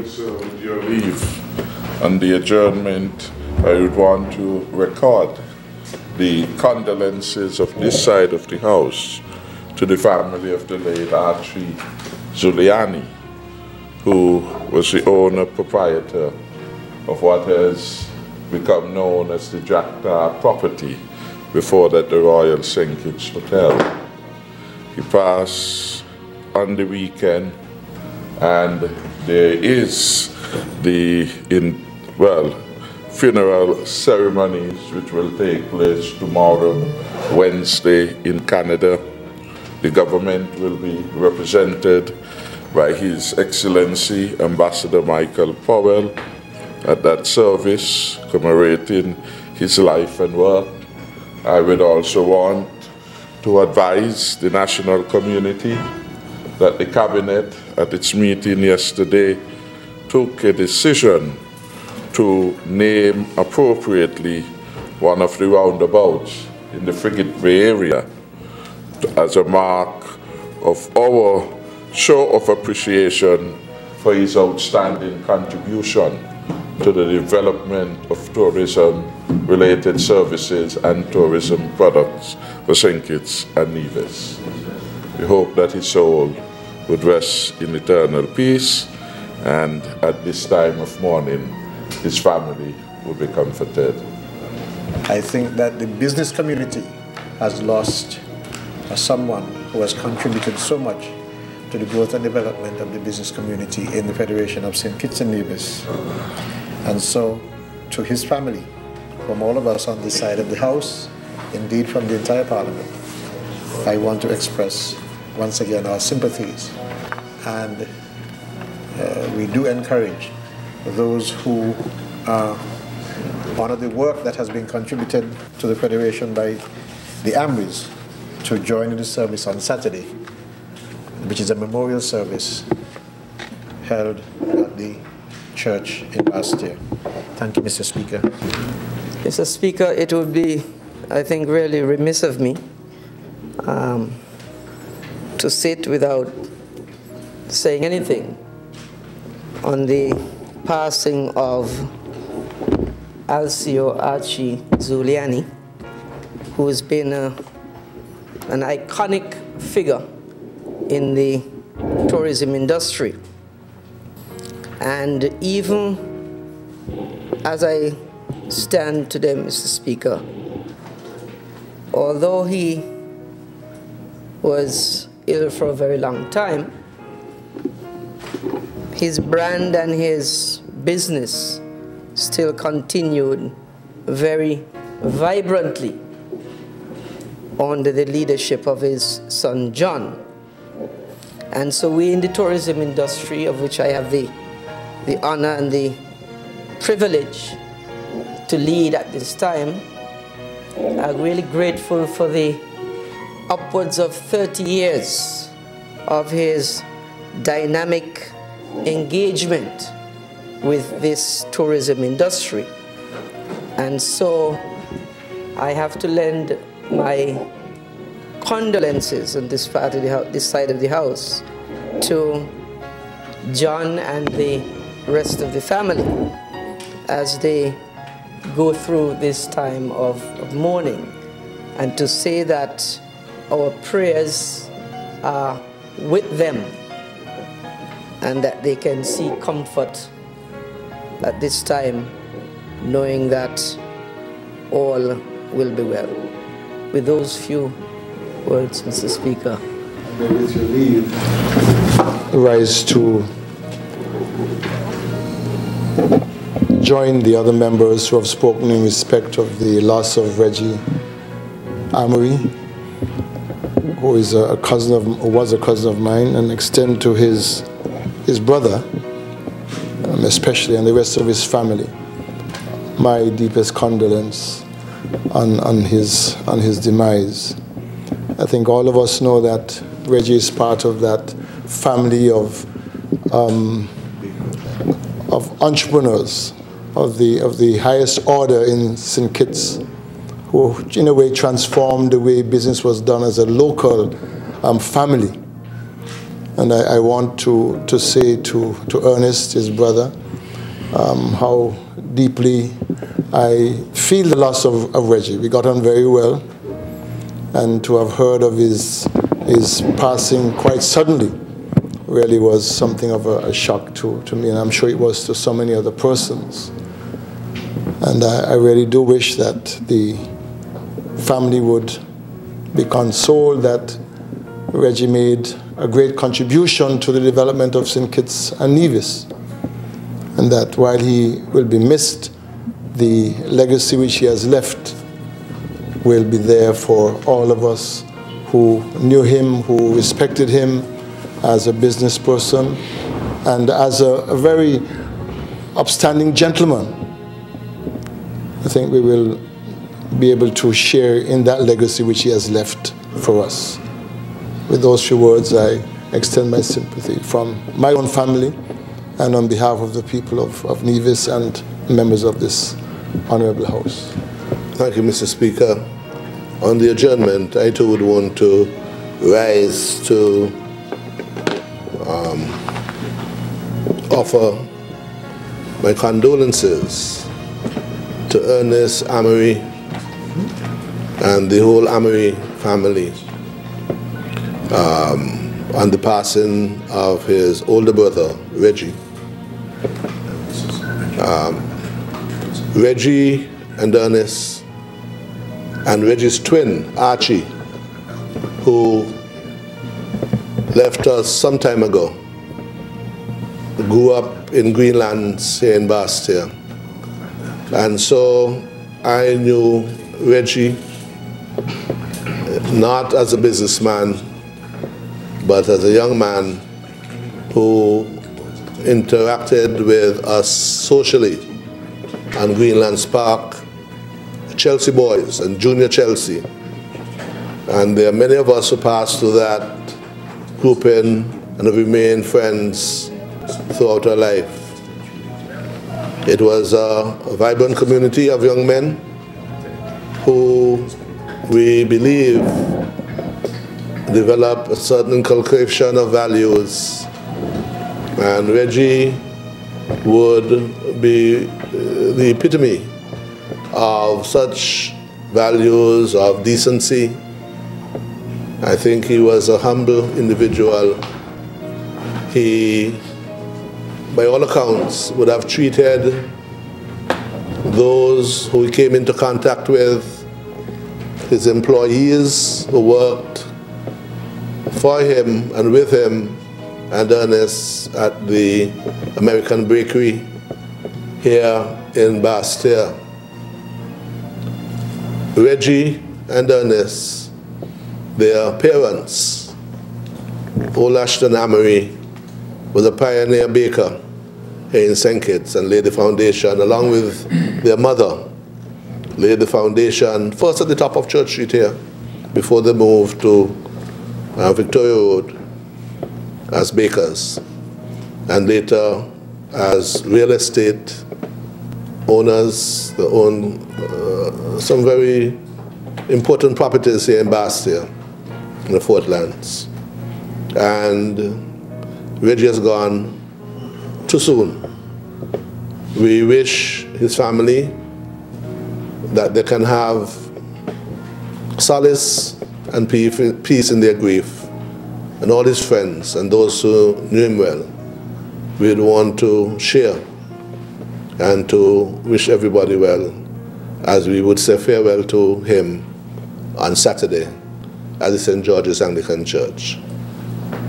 So with your leave on the adjournment, I would want to record the condolences of this side of the house to the family of the late Archie Zuliani, who was the owner proprietor of what has become known as the Jackdaw property, before that the Royal St. Kitts Hotel. He passed on the weekend, and there is the funeral ceremonies which will take place tomorrow, Wednesday, in Canada. The government will be represented by His Excellency Ambassador Michael Powell at that service commemorating his life and work. I would also want to advise the national community that the Cabinet at its meeting yesterday took a decision to name appropriately one of the roundabouts in the Frigate Bay area as a mark of our show of appreciation for his outstanding contribution to the development of tourism-related services and tourism products for St. Kitts and Nevis. We hope that his soul would rest in eternal peace, and at this time of mourning, his family will be comforted. I think that the business community has lost someone who has contributed so much to the growth and development of the business community in the Federation of St. Kitts and Nevis. And so, to his family, from all of us on this side of the House, indeed from the entire Parliament, I want to express once again our sympathies. And we do encourage those who honor the work that has been contributed to the Federation by the Amorys to join in the service on Saturday, which is a memorial service held at the church in Alceo. Thank you, Mr. Speaker. Mr. Speaker, it would be, I think, really remiss of me to sit without saying anything on the passing of Alceo Archie Zuliani, who has been an iconic figure in the tourism industry. And even as I stand today, Mr. Speaker, although he was ill for a very long time, his brand and his business still continued very vibrantly under the leadership of his son John. And so we in the tourism industry, of which I have the honor and the privilege to lead at this time, are really grateful for the upwards of 30 years of his dynamic engagement with this tourism industry. And so I have to lend my condolences on this part of this side of the house to John and the rest of the family as they go through this time of mourning, and to say that our prayers are with them and that they can see comfort at this time, knowing that all will be well. With those few words, Mr. Speaker. With your leave, rise to join the other members who have spoken in respect of the loss of Reggie Amory, who was a cousin of mine, and extend to his brother, especially, and the rest of his family, my deepest condolence on his demise. I think all of us know that Reggie is part of that family of entrepreneurs of the highest order in St. Kitts, who in a way transformed the way business was done as a local family. And I want to say to Ernest, his brother, how deeply I feel the loss of Reggie. We got on very well, and to have heard of his passing quite suddenly really was something of a shock to me, and I'm sure it was to so many other persons. And I really do wish that the family would be consoled that Reggie made a great contribution to the development of St. Kitts and Nevis, and that while he will be missed, the legacy which he has left will be there for all of us who knew him, who respected him as a business person and as a very upstanding gentleman. I think we will be able to share in that legacy which he has left for us. With those few words, I extend my sympathy from my own family and on behalf of the people of Nevis and members of this honorable house. Thank you, Mr. Speaker. On the adjournment, I too would want to rise to offer my condolences to Ernest, Amory, and the whole Amory family on the passing of his older brother, Reggie. Reggie and Ernest, and Reggie's twin, Archie, who left us some time ago, grew up in Greenlands here in Bastia. And so I knew Reggie not as a businessman, but as a young man who interacted with us socially on Greenlands Park, Chelsea boys and Junior Chelsea. And there are many of us who passed through that grouping and have remained friends throughout our life. It was a vibrant community of young men who we believe develop a certain inculcation of values. And Reggie would be the epitome of such values of decency. I think he was a humble individual. He, by all accounts, would have treated those who he came into contact with, his employees who worked for him and with him, and Ernest at the American Bakery here in Bastia. Reggie and Ernest, their parents, Old Ashton Amory, was a pioneer baker here in St. Kitts and laid the foundation, along with their mother, laid the foundation first at the top of Church Street here, before they moved to Victoria Road as bakers, and later as real estate owners. They own some very important properties here in Bastia, in the Fort Lands. And Reggie has gone too soon. We wish his family that they can have solace and peace in their grief, and all his friends and those who knew him well. We'd want to share and to wish everybody well, as we would say farewell to him on Saturday at the St. George's Anglican Church.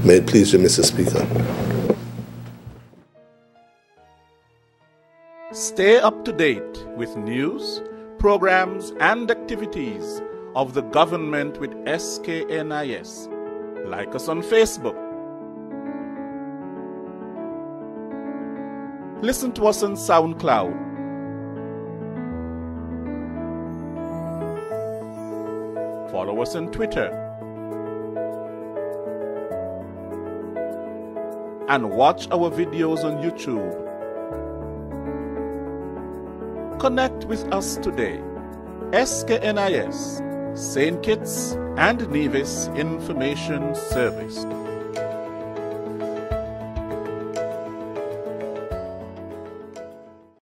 May it please you, Mr. Speaker. Stay up to date with news, programs, and activities of the government with SKNIS. Like us on Facebook. Listen to us on SoundCloud. Follow us on Twitter. And watch our videos on YouTube. Connect with us today. SKNIS, St. Kitts and Nevis Information Service.